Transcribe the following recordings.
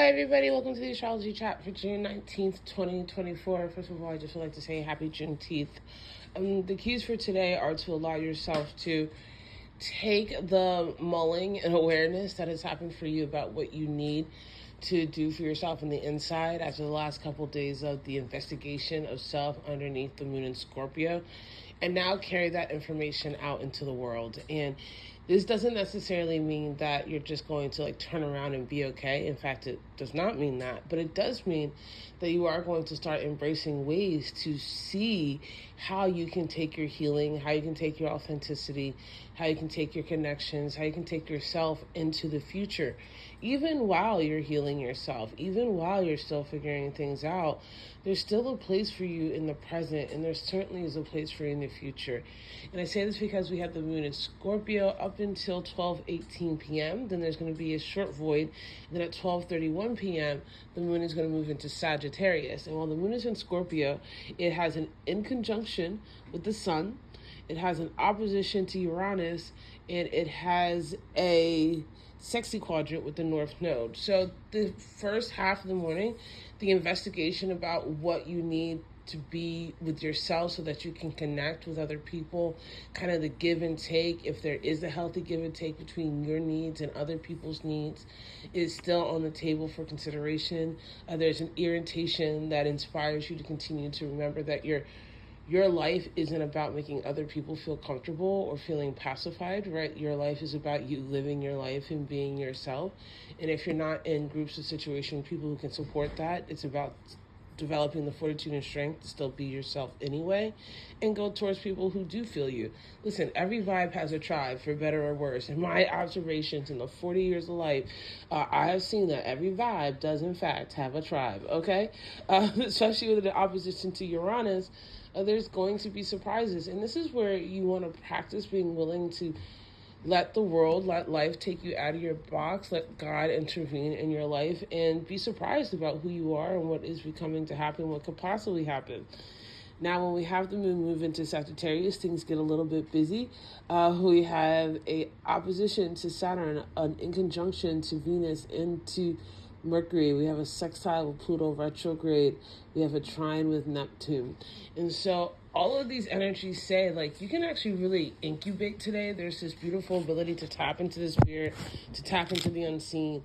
Hi everybody, welcome to the Astrology chat for June 19th, 2024. First of all, I just would like to say happy Juneteenth. The keys for today are to allow yourself to take the mulling and awareness that has happened for you about what you need to do for yourself on the inside after the last couple of days of the investigation of self underneath the moon in Scorpio, and now carry that information out into the world. And this doesn't necessarily mean that you're just going to turn around and be okay. In fact, it does not mean that, but it does mean that you are going to start embracing ways to see how you can take your healing, how you can take your authenticity, how you can take your connections, how you can take yourself into the future. Even while you're healing yourself, even while you're still figuring things out, there's still a place for you in the present, and there certainly is a place for you in the future. And I say this because we have the moon in Scorpio up until 12:18 p.m. Then there's going to be a short void. And then at 12:31 p.m., the moon is going to move into Sagittarius. And while the moon is in Scorpio, it has an in conjunction with the sun, it has an opposition to Uranus, and it has a sexy quadrant with the North Node. So the first half of the morning, the investigation about what you need to be with yourself so that you can connect with other people, kind of the give and take, if there is a healthy give and take between your needs and other people's needs, is still on the table for consideration. There's an orientation that inspires you to continue to remember that your life isn't about making other people feel comfortable or feeling pacified, right? Your life is about you living your life and being yourself. And if you're not in groups or situations, people who can support that, it's about developing the fortitude and strength to still be yourself anyway, and go towards people who do feel you. Listen, every vibe has a tribe, for better or worse. In my observations in the 40 years of life, I have seen that every vibe does in fact have a tribe, okay? Especially with the opposition to Uranus, there's going to be surprises. And this is where you want to practice being willing to let the world, let life take you out of your box, let God intervene in your life, and be surprised about who you are and what is becoming to happen, what could possibly happen. Now, when we have the moon move into Sagittarius, things get a little bit busy. We have a opposition to Saturn, an in conjunction to Venus, into Mercury. We have a sextile with Pluto retrograde. We have a trine with Neptune. And so all of these energies say, you can actually really incubate today. There's this beautiful ability to tap into the spirit, to tap into the unseen.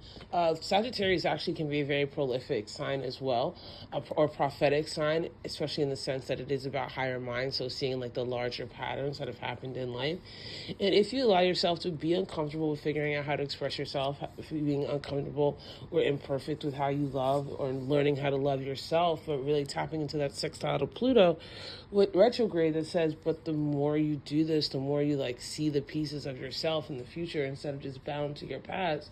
Sagittarius actually can be a very prolific sign as well, or prophetic sign, especially in the sense that it is about higher mind, so seeing the larger patterns that have happened in life. And if you allow yourself to be uncomfortable with figuring out how to express yourself, if you're being uncomfortable or imperfect with how you love, or learning how to love yourself, but really tapping into that sextile to Pluto with retrograde that says, but the more you do this, the more you see the pieces of yourself in the future instead of just bound to your past,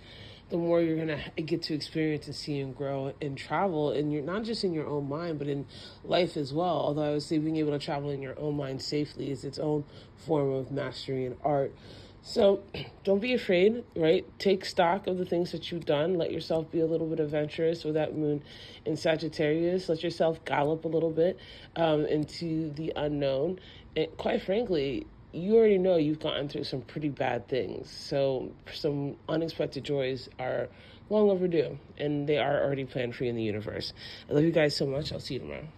the more you're going to get to experience and see and grow and travel. And you're not just in your own mind, but in life as well. Although I would say being able to travel in your own mind safely is its own form of mastery and art. So don't be afraid, right? Take stock of the things that you've done. Let yourself be a little bit adventurous with that moon in Sagittarius. Let yourself gallop a little bit into the unknown. And quite frankly, you already know you've gotten through some pretty bad things. So some unexpected joys are long overdue, and they are already planned for you in the universe. I love you guys so much. I'll see you tomorrow.